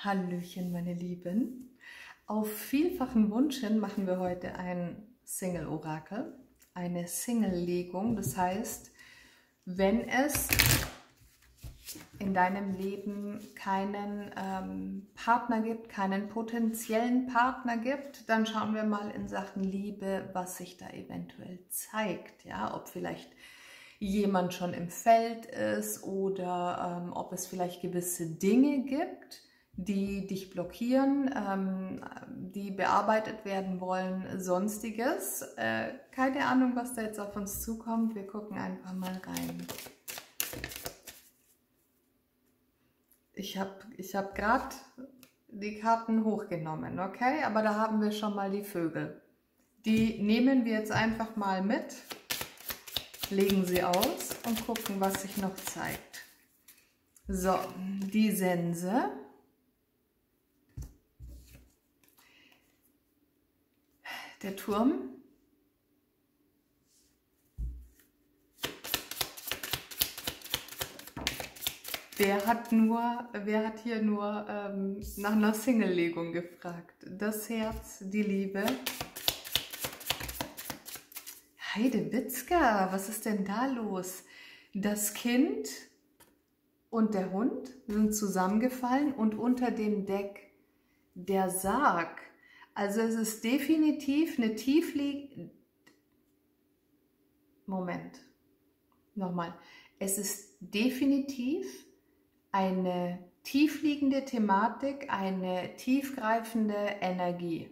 Hallöchen, meine Lieben. Auf vielfachen Wunsch hin machen wir heute ein Single-Orakel, eine Single-Legung. Das heißt, wenn es in deinem Leben keinen Partner gibt, keinen potenziellen Partner gibt, dann schauen wir mal in Sachen Liebe, was sich da eventuell zeigt. Ja, ob vielleicht jemand schon im Feld ist oder ob es vielleicht gewisse Dinge gibt, die dich blockieren, die bearbeitet werden wollen, sonstiges. Keine Ahnung, was da jetzt auf uns zukommt. Wir gucken einfach mal rein. Ich hab gerade die Karten hochgenommen, okay? Aber da haben wir schon mal die Vögel. Die nehmen wir jetzt einfach mal mit, legen sie aus und gucken, was sich noch zeigt. So, die Sense. Der Turm. Wer hat hier nur nach einer Single-Legung gefragt? Das Herz, die Liebe. Heidewitzka, was ist denn da los? Das Kind und der Hund sind zusammengefallen und unter dem Deck der Sarg. Also es ist definitiv eine tiefliegende... Moment, nochmal. Es ist definitiv eine tiefliegende Thematik, eine tiefgreifende Energie.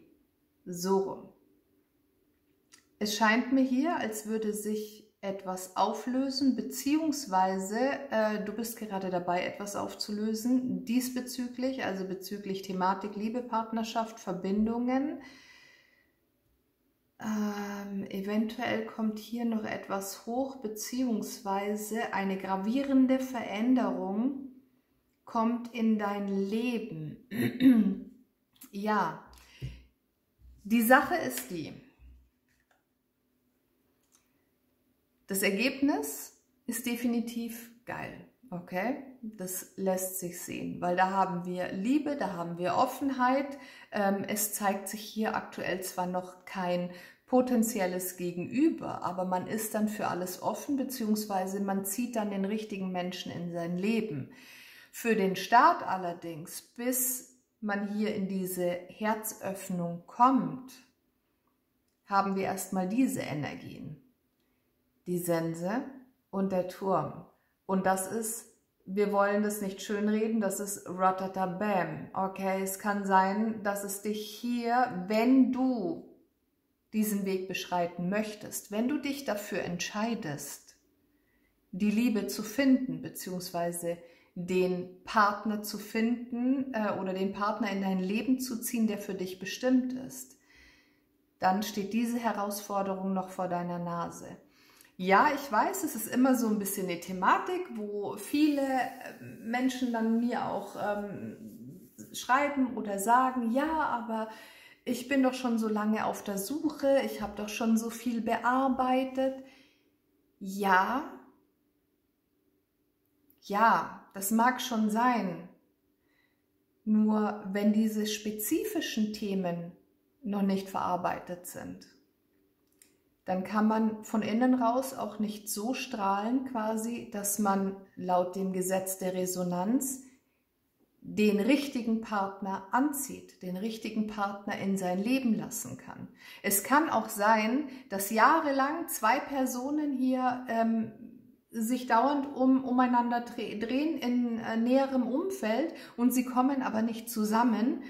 So rum. Es scheint mir hier, als würde sich etwas auflösen, beziehungsweise du bist gerade dabei, etwas aufzulösen, diesbezüglich, also bezüglich Thematik, Liebe, Partnerschaft, Verbindungen. Eventuell kommt hier noch etwas hoch, beziehungsweise eine gravierende Veränderung kommt in dein Leben. Ja, die Sache ist die, das Ergebnis ist definitiv geil, okay? Das lässt sich sehen, weil da haben wir Liebe, da haben wir Offenheit. Es zeigt sich hier aktuell zwar noch kein potenzielles Gegenüber, aber man ist dann für alles offen, beziehungsweise man zieht dann den richtigen Menschen in sein Leben. Für den Start allerdings, bis man hier in diese Herzöffnung kommt, haben wir erstmal diese Energien. Die Sense und der Turm. Und das ist, wir wollen das nicht schönreden, das ist Ratatabam. Okay, es kann sein, dass es dich hier, wenn du diesen Weg beschreiten möchtest, wenn du dich dafür entscheidest, die Liebe zu finden, beziehungsweise den Partner zu finden oder den Partner in dein Leben zu ziehen, der für dich bestimmt ist, dann steht diese Herausforderung noch vor deiner Nase. Ja, ich weiß, es ist immer so ein bisschen eine Thematik, wo viele Menschen dann mir auch schreiben oder sagen, ja, aber ich bin doch schon so lange auf der Suche, ich habe doch schon so viel bearbeitet. Ja, das mag schon sein. Nur wenn diese spezifischen Themen noch nicht verarbeitet sind, dann kann man von innen raus auch nicht so strahlen quasi, dass man laut dem Gesetz der Resonanz den richtigen Partner anzieht, den richtigen Partner in sein Leben lassen kann. Es kann auch sein, dass jahrelang zwei Personen hier sich dauernd umeinander drehen in näherem Umfeld und sie kommen aber nicht zusammen,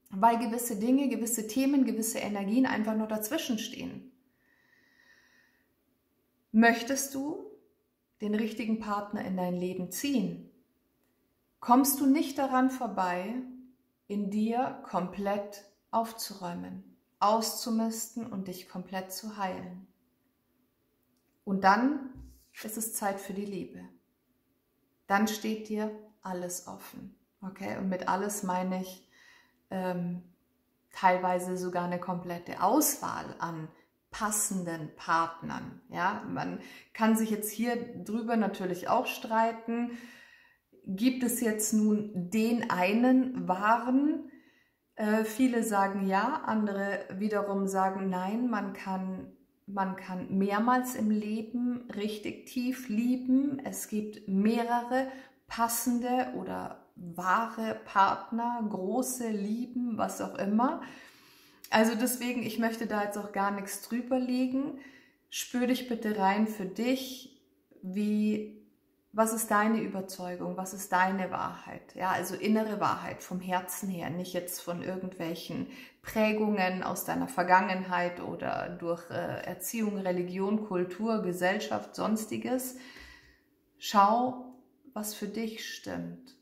weil gewisse Dinge, gewisse Themen, gewisse Energien einfach nur dazwischen stehen. Möchtest du den richtigen Partner in dein Leben ziehen? Kommst du nicht daran vorbei, in dir komplett aufzuräumen, auszumisten und dich komplett zu heilen? Und dann ist es Zeit für die Liebe. Dann steht dir alles offen. Okay? Und mit alles meine ich teilweise sogar eine komplette Auswahl an passenden Partnern. Ja? Man kann sich jetzt hier drüber natürlich auch streiten. gibt es jetzt nun den einen wahren? Viele sagen ja, andere wiederum sagen nein, man kann mehrmals im Leben richtig tief lieben. Es gibt mehrere passende oder wahre Partner, große Lieben, was auch immer. Also deswegen, ich möchte da jetzt auch gar nichts drüber legen. Spür dich bitte rein für dich, was ist deine Überzeugung, was ist deine Wahrheit? Ja, also innere Wahrheit vom Herzen her, nicht jetzt von irgendwelchen Prägungen aus deiner Vergangenheit oder durch Erziehung, Religion, Kultur, Gesellschaft, Sonstiges. Schau, was für dich stimmt.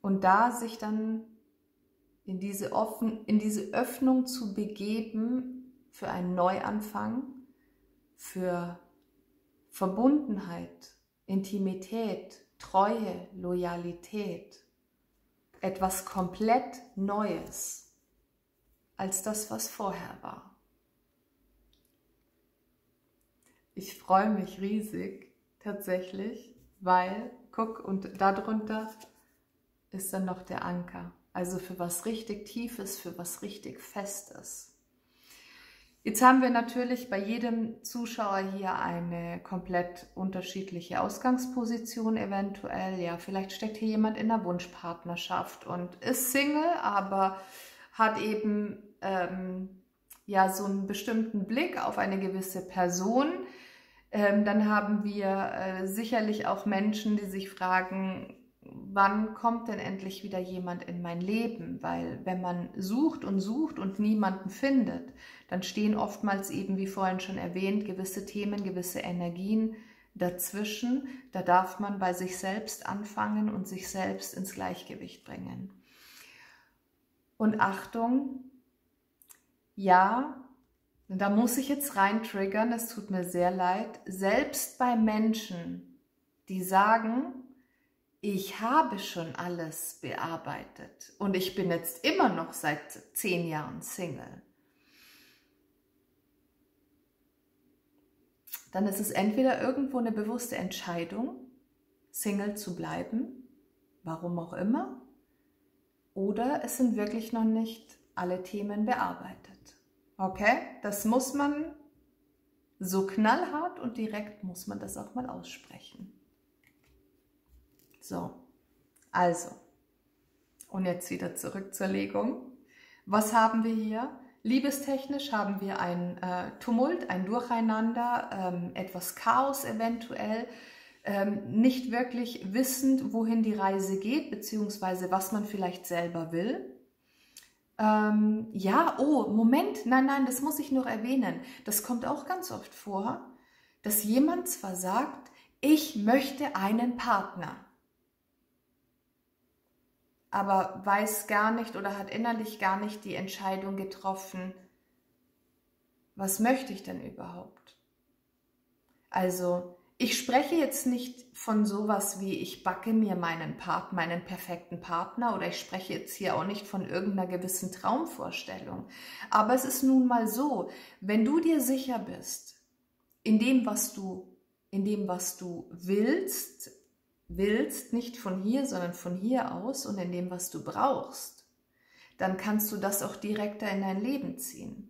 Und da sich dann in diese Öffnung zu begeben für einen Neuanfang, für Verbundenheit, Intimität, Treue, Loyalität, etwas komplett Neues als das, was vorher war. Ich freue mich riesig, tatsächlich, weil, guck, und darunter ist dann noch der Anker. Also für was richtig Tiefes, für was richtig Festes. Jetzt haben wir natürlich bei jedem Zuschauer hier eine komplett unterschiedliche Ausgangsposition eventuell. Ja, vielleicht steckt hier jemand in einer Wunschpartnerschaft und ist Single, aber hat eben ja so einen bestimmten Blick auf eine gewisse Person. Dann haben wir sicherlich auch Menschen, die sich fragen, wann kommt denn endlich wieder jemand in mein Leben? Weil wenn man sucht und niemanden findet, dann stehen oftmals eben, wie vorhin schon erwähnt, gewisse Themen, gewisse Energien dazwischen. Da darf man bei sich selbst anfangen und sich selbst ins Gleichgewicht bringen. Und Achtung, ja, da muss ich jetzt rein triggern, es tut mir sehr leid, selbst bei Menschen, die sagen, ich habe schon alles bearbeitet und ich bin jetzt immer noch seit 10 Jahren Single. Dann ist es entweder irgendwo eine bewusste Entscheidung, Single zu bleiben, warum auch immer, oder es sind wirklich noch nicht alle Themen bearbeitet. Okay, das muss man so knallhart und direkt muss man das auch mal aussprechen. So, also, und jetzt wieder zurück zur Legung. Was haben wir hier? Liebestechnisch haben wir ein Tumult, ein Durcheinander, etwas Chaos eventuell, nicht wirklich wissend, wohin die Reise geht, beziehungsweise was man vielleicht selber will. Ja, oh, Moment, nein, das muss ich noch erwähnen. Das kommt auch ganz oft vor, dass jemand zwar sagt, ich möchte einen Partner, aber weiß gar nicht oder hat innerlich gar nicht die Entscheidung getroffen, was möchte ich denn überhaupt? Also, ich spreche jetzt nicht von sowas wie, ich backe mir meinen perfekten Partner, oder ich spreche jetzt hier auch nicht von irgendeiner gewissen Traumvorstellung. Aber es ist nun mal so, wenn du dir sicher bist, in dem, was du willst, nicht von hier, sondern von hier aus und in dem, was du brauchst, dann kannst du das auch direkter in dein Leben ziehen.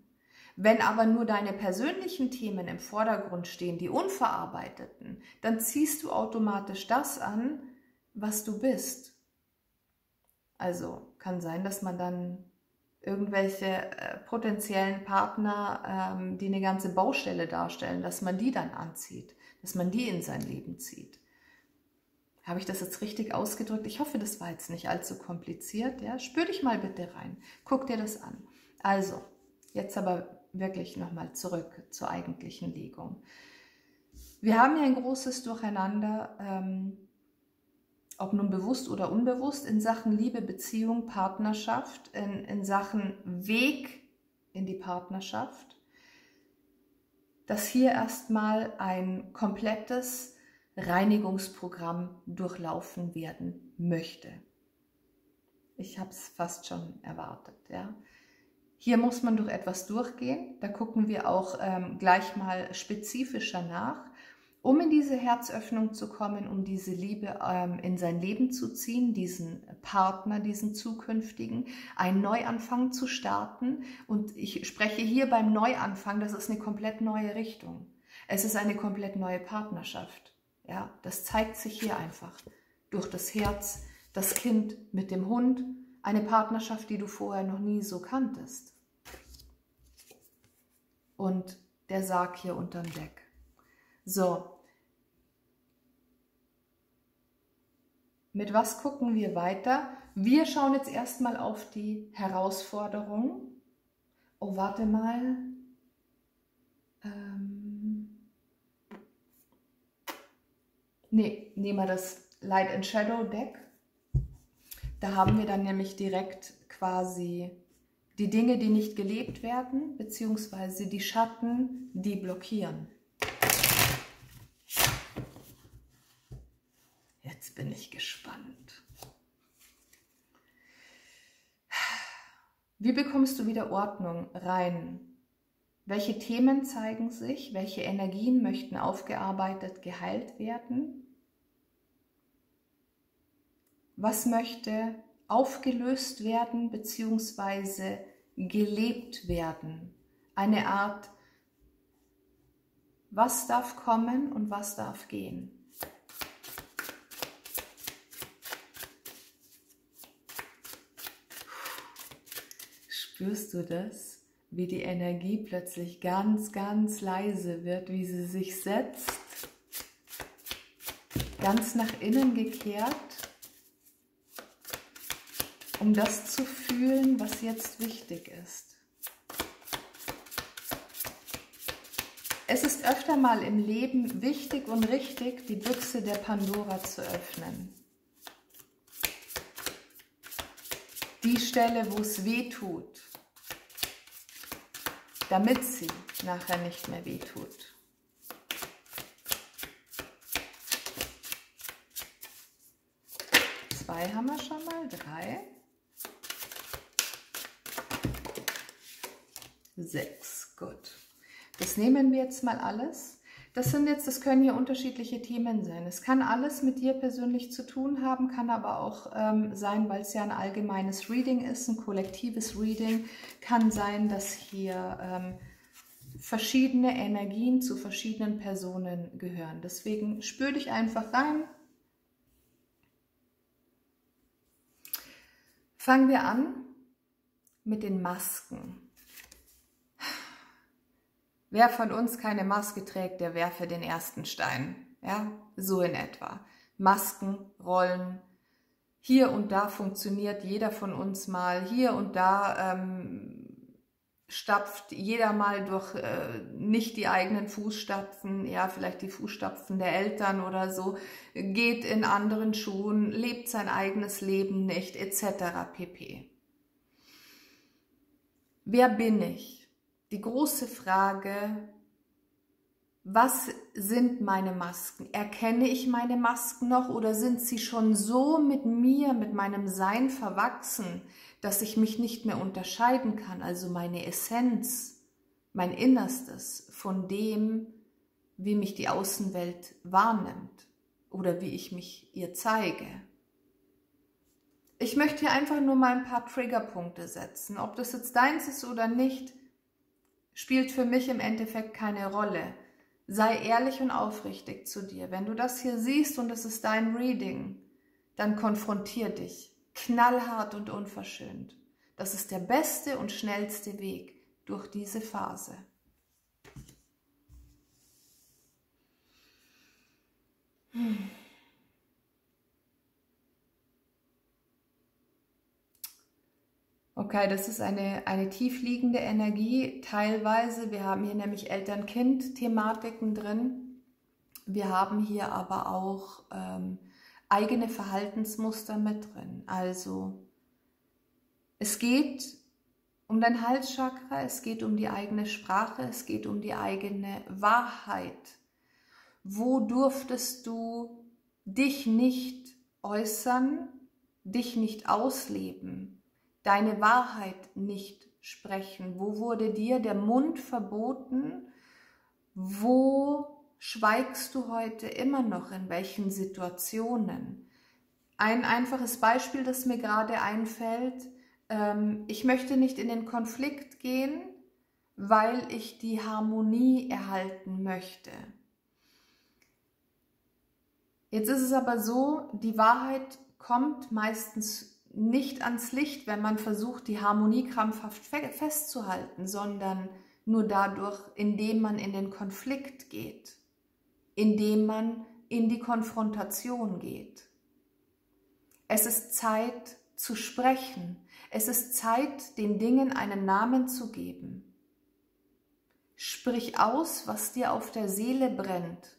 Wenn aber nur deine persönlichen Themen im Vordergrund stehen, die unverarbeiteten, dann ziehst du automatisch das an, was du bist. Also kann sein, dass man dann irgendwelche potenziellen Partner, die eine ganze Baustelle darstellen, dass man die dann anzieht, dass man die in sein Leben zieht. Habe ich das jetzt richtig ausgedrückt? Ich hoffe, das war jetzt nicht allzu kompliziert. Ja? Spür dich mal bitte rein. Guck dir das an. Also, jetzt aber wirklich nochmal zurück zur eigentlichen Legung. Wir haben ja ein großes Durcheinander, ob nun bewusst oder unbewusst, in Sachen Liebe, Beziehung, Partnerschaft, in Sachen Weg in die Partnerschaft, dass hier erstmal ein komplettes Reinigungsprogramm durchlaufen werden möchte. Ich habe es fast schon erwartet. Ja? Hier muss man durch etwas durchgehen. Da gucken wir auch gleich mal spezifischer nach. um in diese Herzöffnung zu kommen, um diese Liebe in sein Leben zu ziehen, diesen Partner, diesen zukünftigen, einen Neuanfang zu starten. Und ich spreche hier beim Neuanfang, das ist eine komplett neue Richtung. Es ist eine komplett neue Partnerschaft. Ja, das zeigt sich hier einfach durch das Herz, das Kind mit dem Hund, eine Partnerschaft, die du vorher noch nie so kanntest. Und der Sarg hier unterm Deck. So, mit was gucken wir weiter? Wir schauen jetzt erstmal auf die Herausforderung. Oh, warte mal. Nee, nehmen wir das Light and Shadow Deck. Da haben wir dann nämlich direkt quasi die Dinge, die nicht gelebt werden, beziehungsweise die Schatten, die blockieren. Jetzt bin ich gespannt. Wie bekommst du wieder Ordnung rein? Welche Themen zeigen sich? Welche Energien möchten aufgearbeitet, geheilt werden? Was möchte aufgelöst werden bzw. gelebt werden? Eine Art, was darf kommen und was darf gehen? Spürst du das? Wie die Energie plötzlich ganz, ganz leise wird, wie sie sich setzt, ganz nach innen gekehrt, um das zu fühlen, was jetzt wichtig ist. Es ist öfter mal im Leben wichtig und richtig, die Büchse der Pandora zu öffnen. Die Stelle, wo es weh tut, damit sie nachher nicht mehr wehtut. Zwei haben wir schon mal, 3, 6, gut. Das nehmen wir jetzt mal alles. Das können hier unterschiedliche Themen sein. Es kann alles mit dir persönlich zu tun haben, kann aber auch sein, weil es ja ein allgemeines Reading ist, ein kollektives Reading, kann sein, dass hier verschiedene Energien zu verschiedenen Personen gehören. Deswegen spür dich einfach rein. Fangen wir an mit den Masken. Wer von uns keine Maske trägt, der werfe den ersten Stein. Ja, so in etwa. Masken, Rollen. Hier und da funktioniert jeder von uns mal. Hier und da stapft jeder mal durch nicht die eigenen Fußstapfen, ja, vielleicht die Fußstapfen der Eltern oder so, geht in anderen Schuhen, lebt sein eigenes Leben nicht, etc. pp. Wer bin ich? Die große Frage, was sind meine Masken? Erkenne ich meine Masken noch oder sind sie schon so mit mir, mit meinem Sein verwachsen, dass ich mich nicht mehr unterscheiden kann? Also meine Essenz, mein Innerstes von dem, wie mich die Außenwelt wahrnimmt oder wie ich mich ihr zeige. Ich möchte hier einfach nur mal ein paar Triggerpunkte setzen. Ob das jetzt deins ist oder nicht, spielt für mich im Endeffekt keine Rolle. Sei ehrlich und aufrichtig zu dir. Wenn du das hier siehst und es ist dein Reading, dann konfrontier dich. Knallhart und unverschönt. Das ist der beste und schnellste Weg durch diese Phase. Okay, das ist eine tiefliegende Energie, teilweise. Wir haben hier nämlich Eltern-Kind-Thematiken drin. Wir haben hier aber auch eigene Verhaltensmuster mit drin. Also es geht um dein Halschakra, es geht um die eigene Sprache, es geht um die eigene Wahrheit. Wo durftest du dich nicht äußern, dich nicht ausleben? Deine Wahrheit nicht sprechen? Wo wurde dir der Mund verboten? Wo schweigst du heute immer noch, in welchen Situationen? Ein einfaches Beispiel, das mir gerade einfällt: Ich möchte nicht in den Konflikt gehen, weil ich die Harmonie erhalten möchte. Jetzt ist es aber so, die Wahrheit kommt meistens nicht ans Licht, wenn man versucht, die Harmonie krampfhaft festzuhalten, sondern nur dadurch, indem man in den Konflikt geht, indem man in die Konfrontation geht. Es ist Zeit zu sprechen. Es ist Zeit, den Dingen einen Namen zu geben. Sprich aus, was dir auf der Seele brennt.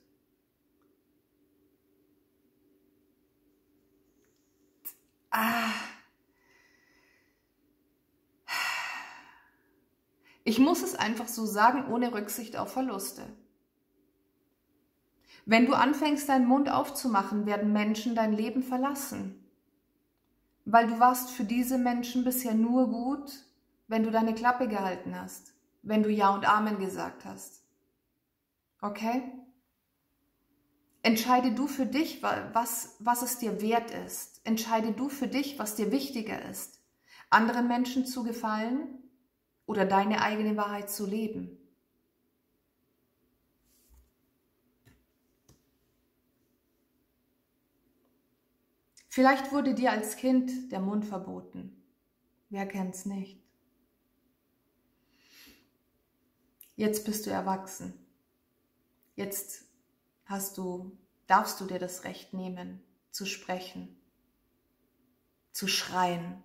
Ich muss es einfach so sagen, ohne Rücksicht auf Verluste. Wenn du anfängst, deinen Mund aufzumachen, werden Menschen dein Leben verlassen. Weil du warst für diese Menschen bisher nur gut, wenn du deine Klappe gehalten hast, wenn du Ja und Amen gesagt hast. Okay? Entscheide du für dich, was es dir wert ist. Entscheide du für dich, was dir wichtiger ist. Anderen Menschen zu gefallen oder deine eigene Wahrheit zu leben. Vielleicht wurde dir als Kind der Mund verboten. Wer kennt's nicht? Jetzt bist du erwachsen. Jetzt darfst du dir das Recht nehmen, zu sprechen, zu schreien.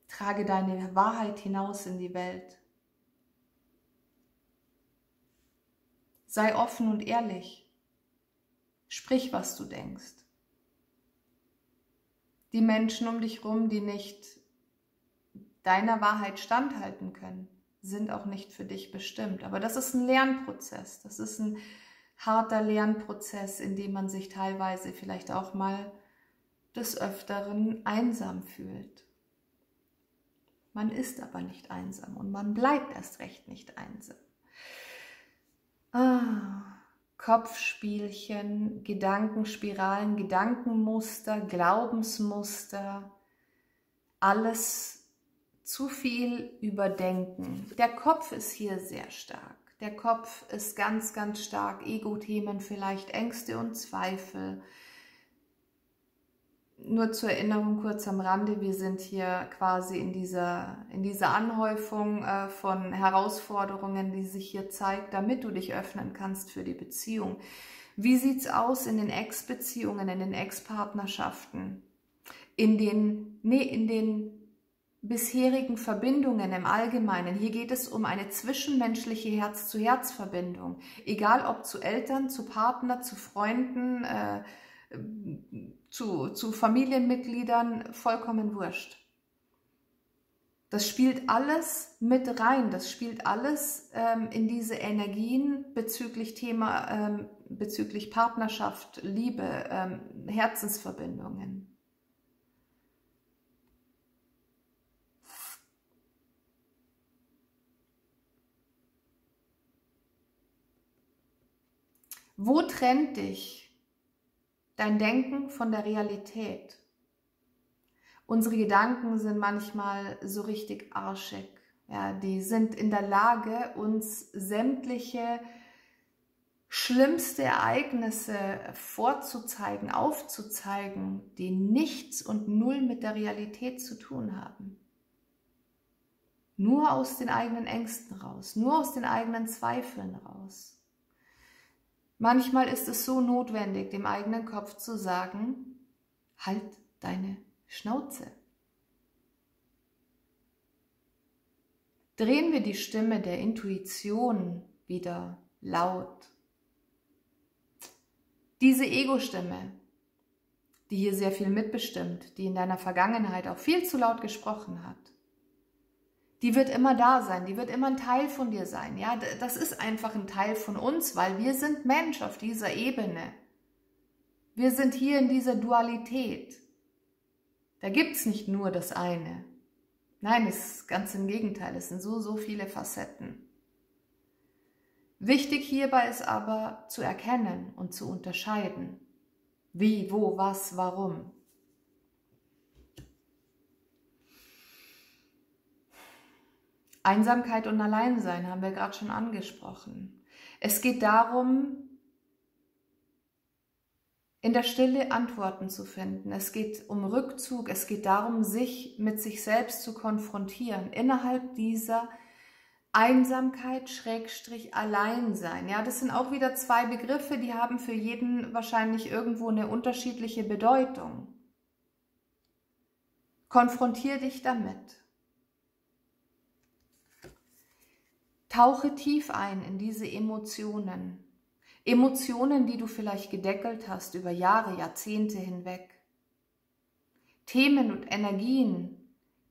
Trage deine Wahrheit hinaus in die Welt. Sei offen und ehrlich. Sprich, was du denkst. Die Menschen um dich herum, die nicht deiner Wahrheit standhalten können, sind auch nicht für dich bestimmt. Aber das ist ein Lernprozess. Das ist ein harter Lernprozess, in dem man sich teilweise vielleicht auch mal des Öfteren einsam fühlt. Man ist aber nicht einsam und man bleibt erst recht nicht einsam. Kopfspielchen, Gedankenspiralen, Gedankenmuster, Glaubensmuster, alles zu viel überdenken. Der Kopf ist hier sehr stark. Der Kopf ist ganz, ganz stark. Ego-Themen, vielleicht Ängste und Zweifel. Nur zur Erinnerung kurz am Rande, wir sind hier quasi in dieser Anhäufung von Herausforderungen, die sich hier zeigt, damit du dich öffnen kannst für die Beziehung. Wie sieht es aus in den Ex-Beziehungen, in den Ex-Partnerschaften, in den bisherigen Verbindungen im Allgemeinen? Hier geht es um eine zwischenmenschliche Herz-zu-Herz-Verbindung, egal ob zu Eltern, zu Partner, zu Freunden, zu Familienmitgliedern, vollkommen wurscht. Das spielt alles mit rein, das spielt alles in diese Energien bezüglich bezüglich Partnerschaft, Liebe, Herzensverbindungen. Wo trennt dich dein Denken von der Realität? Unsere Gedanken sind manchmal so richtig arschig. Ja, die sind in der Lage, uns sämtliche schlimmste Ereignisse vorzuzeigen, aufzuzeigen, die nichts und null mit der Realität zu tun haben. Nur aus den eigenen Ängsten raus, nur aus den eigenen Zweifeln raus. Manchmal ist es so notwendig, dem eigenen Kopf zu sagen, halt deine Schnauze. Drehen wir die Stimme der Intuition wieder laut. Diese Ego-Stimme, die hier sehr viel mitbestimmt, die in deiner Vergangenheit auch viel zu laut gesprochen hat, die wird immer da sein, die wird immer ein Teil von dir sein. Ja, das ist einfach ein Teil von uns, weil wir sind Mensch auf dieser Ebene. Wir sind hier in dieser Dualität. Da gibt es nicht nur das eine. Nein, es ist ganz im Gegenteil, es sind so viele Facetten. Wichtig hierbei ist aber zu erkennen und zu unterscheiden. Wie, wo, was, warum. Einsamkeit und Alleinsein haben wir gerade schon angesprochen. Es geht darum, in der Stille Antworten zu finden. Es geht um Rückzug, es geht darum, sich mit sich selbst zu konfrontieren, innerhalb dieser Einsamkeit / Alleinsein. Ja, das sind auch wieder zwei Begriffe, die haben für jeden wahrscheinlich irgendwo eine unterschiedliche Bedeutung. Konfrontier dich damit. Tauche tief ein in diese Emotionen. Emotionen, die du vielleicht gedeckelt hast über Jahre, Jahrzehnte hinweg. Themen und Energien,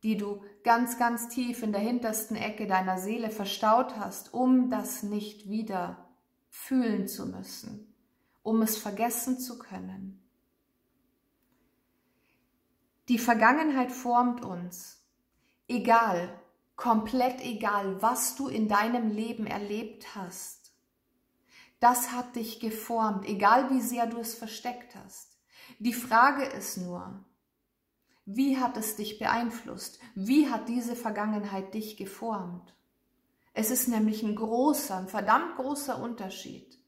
die du ganz, ganz tief in der hintersten Ecke deiner Seele verstaut hast, um das nicht wieder fühlen zu müssen, um es vergessen zu können. Die Vergangenheit formt uns, egal, komplett egal, was du in deinem Leben erlebt hast. Das hat dich geformt, egal wie sehr du es versteckt hast. Die Frage ist nur, wie hat es dich beeinflusst? Wie hat diese Vergangenheit dich geformt? Es ist nämlich ein verdammt großer Unterschied,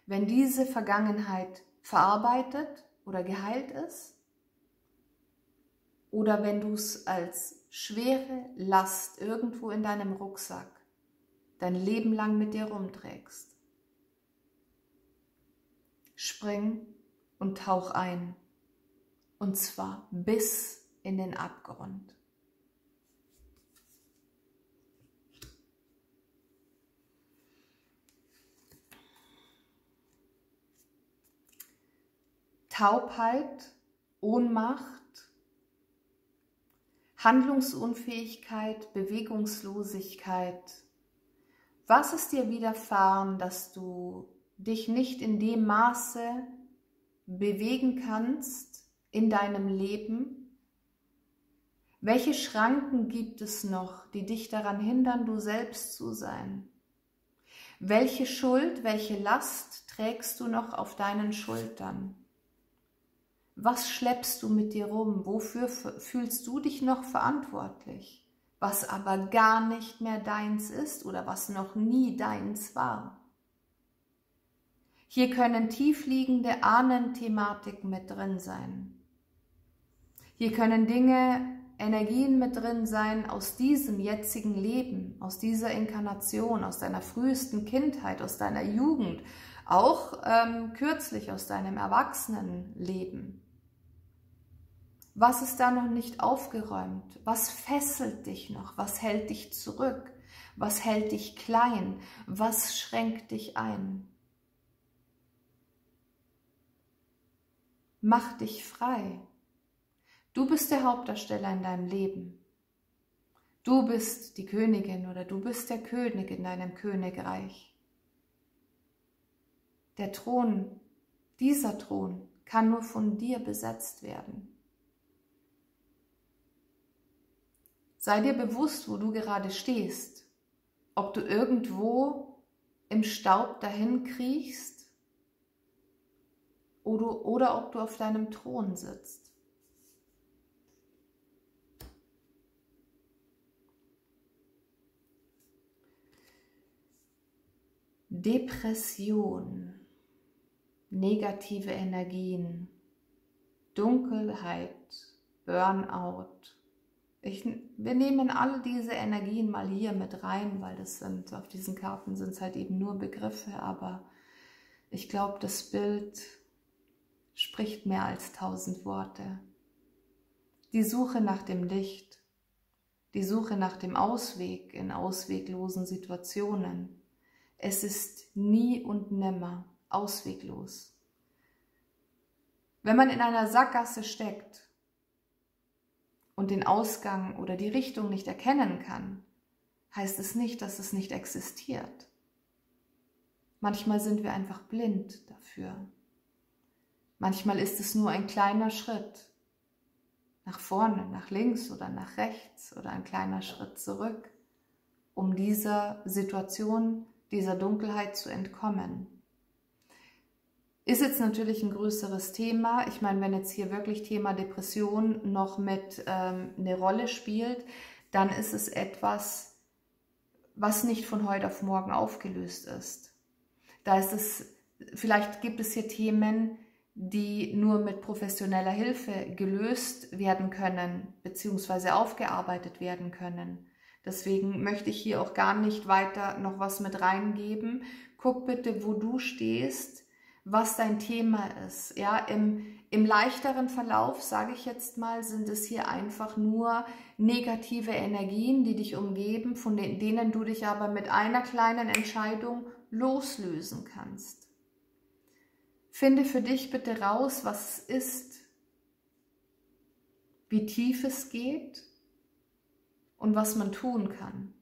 wenn diese Vergangenheit verarbeitet oder geheilt ist oder wenn du es als schwere Last irgendwo in deinem Rucksack dein Leben lang mit dir rumträgst. Spring und tauch ein, und zwar bis in den Abgrund. Taubheit, Ohnmacht, Handlungsunfähigkeit, Bewegungslosigkeit. Was ist dir widerfahren, dass du dich nicht in dem Maße bewegen kannst in deinem Leben? Welche Schranken gibt es noch, die dich daran hindern, du selbst zu sein? Welche Schuld, welche Last trägst du noch auf deinen Schultern? Was schleppst du mit dir rum? Wofür fühlst du dich noch verantwortlich? Was aber gar nicht mehr deins ist oder was noch nie deins war? Hier können tiefliegende Ahnenthematiken mit drin sein. Hier können Dinge, Energien mit drin sein aus diesem jetzigen Leben, aus dieser Inkarnation, aus deiner frühesten Kindheit, aus deiner Jugend, auch kürzlich aus deinem Erwachsenenleben. Was ist da noch nicht aufgeräumt? Was fesselt dich noch? Was hält dich zurück? Was hält dich klein? Was schränkt dich ein? Mach dich frei. Du bist der Hauptdarsteller in deinem Leben. Du bist die Königin oder du bist der König in deinem Königreich. Der Thron, dieser Thron, kann nur von dir besetzt werden. Sei dir bewusst, wo du gerade stehst, ob du irgendwo im Staub dahin kriechst oder ob du auf deinem Thron sitzt. Depression, negative Energien, Dunkelheit, Burnout. Wir nehmen alle diese Energien mal hier mit rein, weil auf diesen Karten sind es halt eben nur Begriffe, aber ich glaube, das Bild spricht mehr als 1000 Worte. Die Suche nach dem Licht, die Suche nach dem Ausweg in ausweglosen Situationen. Es ist nie und nimmer ausweglos. Wenn man in einer Sackgasse steckt und den Ausgang oder die Richtung nicht erkennen kann, heißt es nicht, dass es nicht existiert. Manchmal sind wir einfach blind dafür. Manchmal ist es nur ein kleiner Schritt nach vorne, nach links oder nach rechts oder ein kleiner Schritt zurück, um dieser Situation dieser Dunkelheit zu entkommen. Ist jetzt natürlich ein größeres Thema. Ich meine, wenn jetzt hier wirklich Thema Depression noch mit eine Rolle spielt, dann ist es etwas, was nicht von heute auf morgen aufgelöst ist. Da ist es, vielleicht gibt es hier Themen, die nur mit professioneller Hilfe gelöst werden können, beziehungsweise aufgearbeitet werden können. Deswegen möchte ich hier auch gar nicht weiter noch was mit reingeben. Guck bitte, wo du stehst, was dein Thema ist. Ja, im leichteren Verlauf, sage ich jetzt mal, sind es hier einfach nur negative Energien, die dich umgeben, von denen du dich aber mit einer kleinen Entscheidung loslösen kannst. Finde für dich bitte raus, was es ist, wie tief es geht und was man tun kann.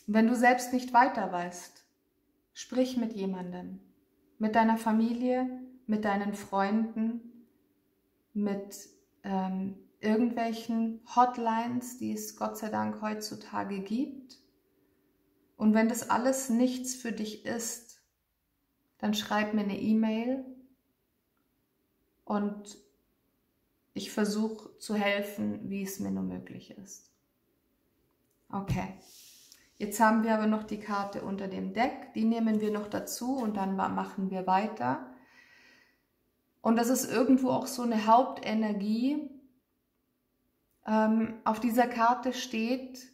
Wenn du selbst nicht weiter weißt, sprich mit jemandem, mit deiner Familie, mit deinen Freunden, mit irgendwelchen Hotlines, die es Gott sei Dank heutzutage gibt. Und wenn das alles nichts für dich ist, dann schreib mir eine E-Mail und ich versuche zu helfen, wie es mir nur möglich ist. Okay, jetzt haben wir aber noch die Karte unter dem Deck, die nehmen wir noch dazu und dann machen wir weiter. Und das ist irgendwo auch so eine Hauptenergie. Auf dieser Karte steht,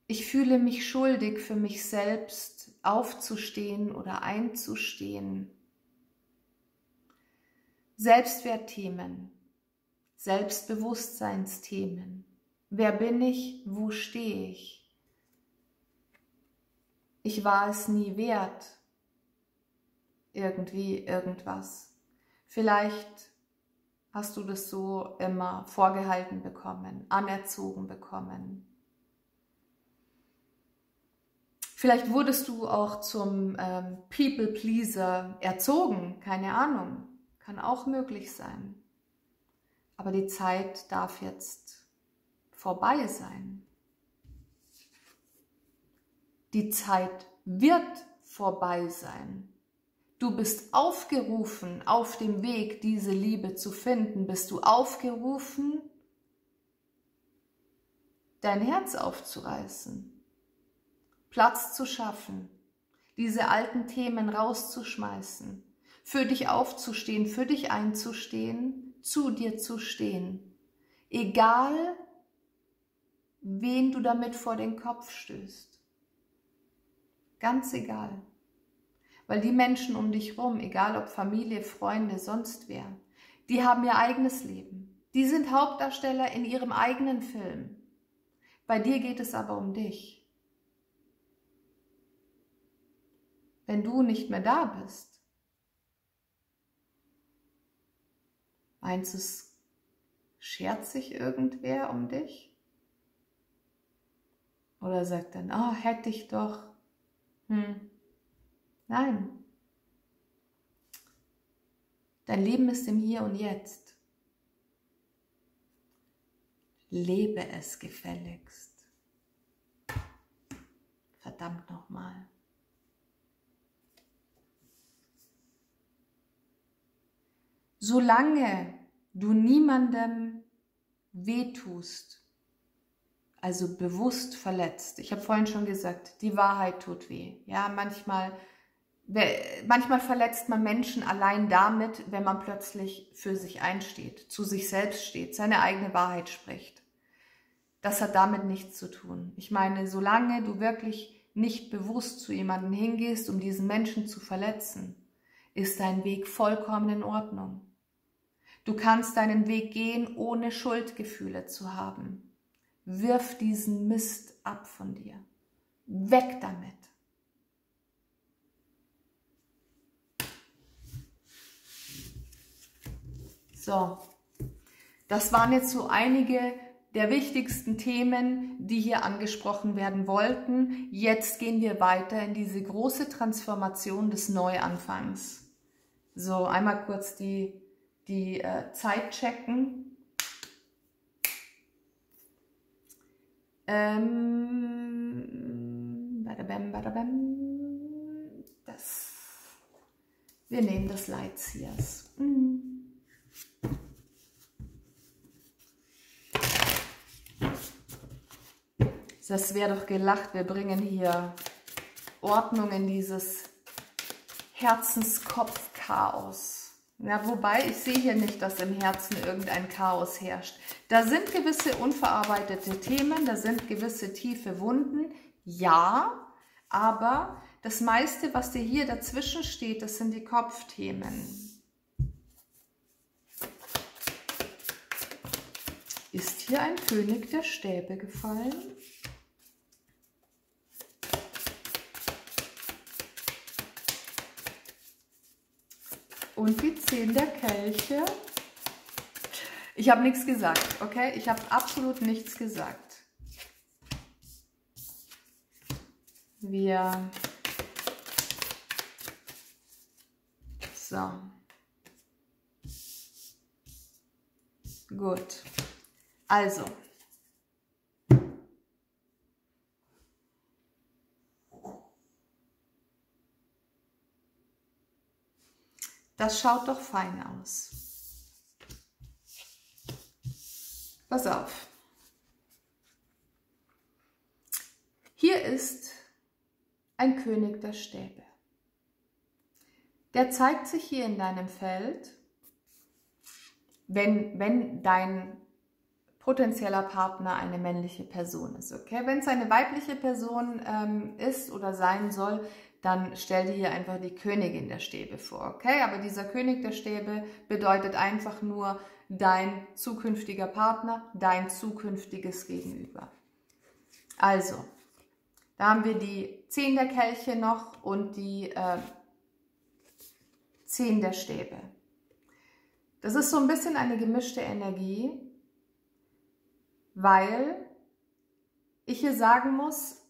ich fühle mich schuldig für mich selbst aufzustehen oder einzustehen. Selbstwertthemen, Selbstbewusstseinsthemen. Wer bin ich? Wo stehe ich? Ich war es nie wert. Irgendwie irgendwas. Vielleicht hast du das so immer vorgehalten bekommen, anerzogen bekommen. Vielleicht wurdest du auch zum People-Pleaser erzogen, keine Ahnung, kann auch möglich sein. Aber die Zeit darf jetzt vorbei sein. Die Zeit wird vorbei sein. Du bist aufgerufen, auf dem Weg, diese Liebe zu finden. Bist du aufgerufen, dein Herz aufzureißen, Platz zu schaffen, diese alten Themen rauszuschmeißen, für dich aufzustehen, für dich einzustehen, zu dir zu stehen. Egal, wen du damit vor den Kopf stößt. Ganz egal. Weil die Menschen um dich rum, egal ob Familie, Freunde, sonst wer, die haben ihr eigenes Leben. Die sind Hauptdarsteller in ihrem eigenen Film. Bei dir geht es aber um dich. Wenn du nicht mehr da bist, meinst du, es schert sich irgendwer um dich? Oder sagt dann, oh, hätte ich doch. Nein. Dein Leben ist im Hier und Jetzt. Lebe es gefälligst. Verdammt nochmal. Solange du niemandem wehtust, also bewusst verletzt, ich habe vorhin schon gesagt, die Wahrheit tut weh. Ja, manchmal verletzt man Menschen allein damit, wenn man plötzlich für sich einsteht, zu sich selbst steht, seine eigene Wahrheit spricht. Das hat damit nichts zu tun. Ich meine, solange du wirklich nicht bewusst zu jemandem hingehst, um diesen Menschen zu verletzen, ist dein Weg vollkommen in Ordnung. Du kannst deinen Weg gehen, ohne Schuldgefühle zu haben. Wirf diesen Mist ab von dir. Weg damit. So, das waren jetzt so einige der wichtigsten Themen, die hier angesprochen werden wollten. Jetzt gehen wir weiter in diese große Transformation des Neuanfangs. So, einmal kurz die Zeit checken. Wir nehmen das Lightseers. Das wäre doch gelacht, wir bringen hier Ordnung in dieses Herzenskopf-Chaos. Ja, wobei, ich sehe hier nicht, dass im Herzen irgendein Chaos herrscht. Da sind gewisse unverarbeitete Themen, da sind gewisse tiefe Wunden, ja, aber das meiste, was dir hier dazwischen steht, das sind die Kopfthemen. Ist hier ein König der Stäbe gefallen? Und die 10 der Kelche. Ich habe nichts gesagt, okay? Ich habe absolut nichts gesagt. So. Gut. Also. Das schaut doch fein aus. Pass auf. Hier ist ein König der Stäbe. Der zeigt sich hier in deinem Feld, wenn dein potenzieller Partner eine männliche Person ist. Okay? Wenn es eine weibliche Person ist oder sein soll, dann stell dir hier einfach die Königin der Stäbe vor. Okay? Aber dieser König der Stäbe bedeutet einfach nur dein zukünftiger Partner, dein zukünftiges Gegenüber. Also, da haben wir die 10 der Kelche noch und die 10 der Stäbe. Das ist so ein bisschen eine gemischte Energie, weil ich hier sagen muss,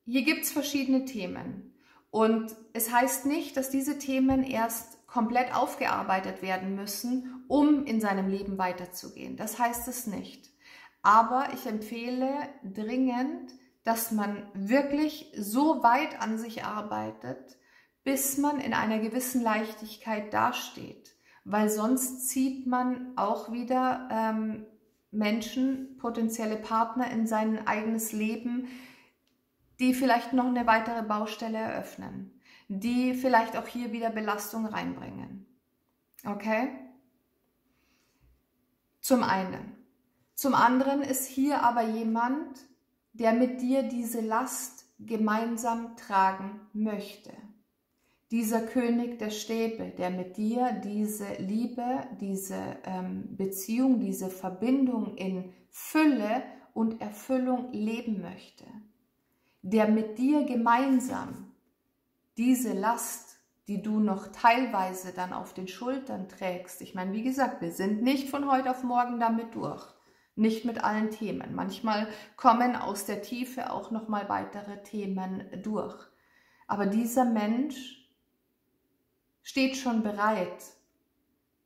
hier gibt es verschiedene Themen und es heißt nicht, dass diese Themen erst komplett aufgearbeitet werden müssen, um in seinem Leben weiterzugehen. Das heißt es nicht. Aber ich empfehle dringend, dass man wirklich so weit an sich arbeitet, bis man in einer gewissen Leichtigkeit dasteht. Weil sonst zieht man auch wieder Menschen, potenzielle Partner in sein eigenes Leben, die vielleicht noch eine weitere Baustelle eröffnen, die vielleicht auch hier wieder Belastung reinbringen. Okay? Zum einen. Zum anderen ist hier aber jemand, der mit dir diese Last gemeinsam tragen möchte. Dieser König der Stäbe, der mit dir diese Liebe, diese Beziehung, diese Verbindung in Fülle und Erfüllung leben möchte. Der mit dir gemeinsam diese Last, die du noch teilweise dann auf den Schultern trägst. Ich meine, wie gesagt, wir sind nicht von heute auf morgen damit durch. Nicht mit allen Themen. Manchmal kommen aus der Tiefe auch nochmal weitere Themen durch. Aber dieser Mensch steht schon bereit,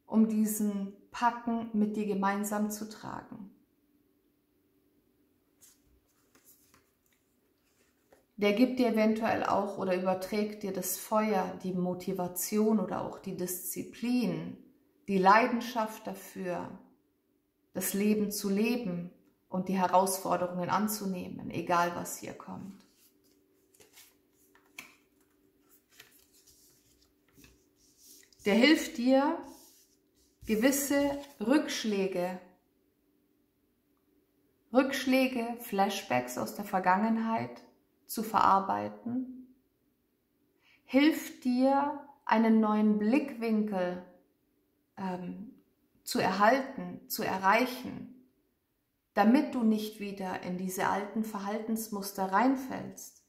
um diesen Packen mit dir gemeinsam zu tragen. Der gibt dir eventuell auch oder überträgt dir das Feuer, die Motivation oder auch die Disziplin, die Leidenschaft dafür, das Leben zu leben und die Herausforderungen anzunehmen, egal was hier kommt. Der hilft dir, gewisse Rückschläge, Flashbacks aus der Vergangenheit zu verarbeiten, hilft dir, einen neuen Blickwinkel zu erhalten, zu erreichen, damit du nicht wieder in diese alten Verhaltensmuster reinfällst.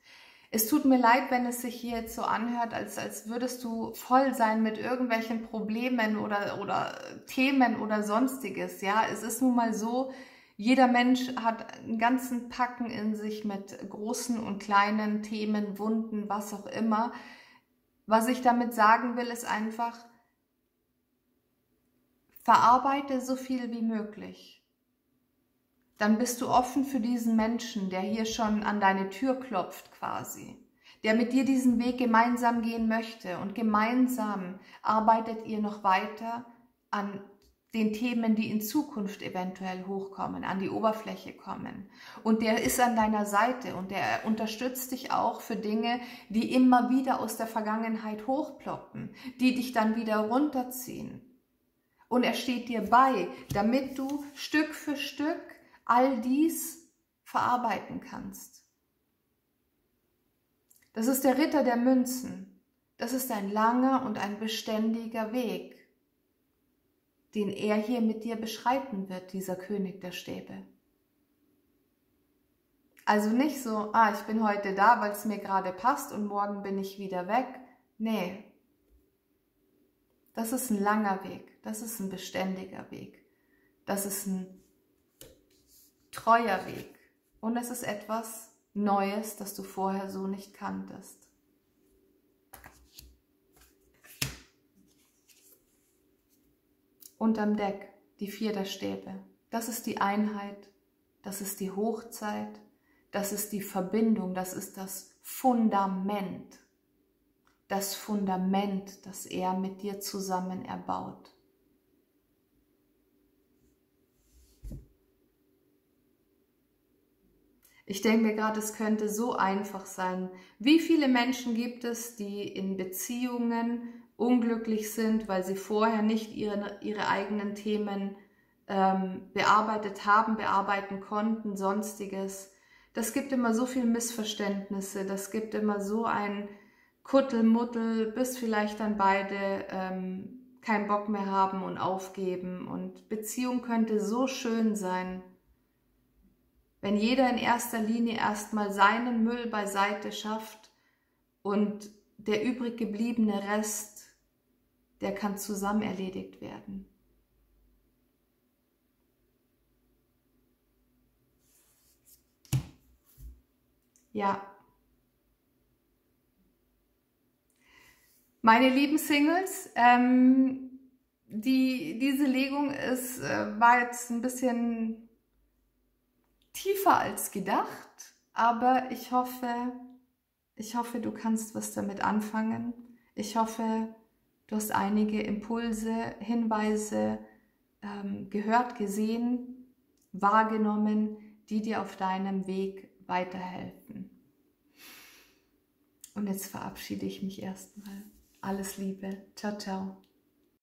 Es tut mir leid, wenn es sich hier jetzt so anhört, als würdest du voll sein mit irgendwelchen Problemen oder Themen oder sonstiges. Ja, es ist nun mal so, jeder Mensch hat einen ganzen Packen in sich mit großen und kleinen Themen, Wunden, was auch immer. Was ich damit sagen will, ist einfach, verarbeite so viel wie möglich. Dann bist du offen für diesen Menschen, der hier schon an deine Tür klopft quasi, der mit dir diesen Weg gemeinsam gehen möchte, und gemeinsam arbeitet ihr noch weiter an den Themen, die in Zukunft eventuell hochkommen, an die Oberfläche kommen. Und der ist an deiner Seite und der unterstützt dich auch für Dinge, die immer wieder aus der Vergangenheit hochploppen, die dich dann wieder runterziehen. Und er steht dir bei, damit du Stück für Stück all dies verarbeiten kannst. Das ist der Ritter der Münzen. Das ist ein langer und ein beständiger Weg, den er hier mit dir beschreiten wird, dieser König der Stäbe. Also nicht so, ich bin heute da, weil es mir gerade passt und morgen bin ich wieder weg. Nee, das ist ein langer Weg, das ist ein beständiger Weg, das ist ein treuer Weg und es ist etwas Neues, das du vorher so nicht kanntest. Unterm Deck die 4 der Stäbe. Das ist die Einheit, das ist die Hochzeit, das ist die Verbindung, das ist das Fundament. Das Fundament, das er mit dir zusammen erbaut. Ich denke mir gerade, es könnte so einfach sein. Wie viele Menschen gibt es, die in Beziehungen unglücklich sind, weil sie vorher nicht ihre eigenen Themen bearbeitet haben, bearbeiten konnten, sonstiges. Das gibt immer so viele Missverständnisse, das gibt immer so ein Kuddelmuddel, bis vielleicht dann beide keinen Bock mehr haben und aufgeben. Und Beziehung könnte so schön sein, wenn jeder in erster Linie erstmal seinen Müll beiseite schafft und der übrig gebliebene Rest, der kann zusammen erledigt werden. Ja. Meine lieben Singles, diese Legung war jetzt ein bisschen tiefer als gedacht, aber ich hoffe, du kannst was damit anfangen. Ich hoffe, du hast einige Impulse, Hinweise gehört, gesehen, wahrgenommen, die dir auf deinem Weg weiterhelfen. Und jetzt verabschiede ich mich erstmal. Alles Liebe. Ciao, ciao.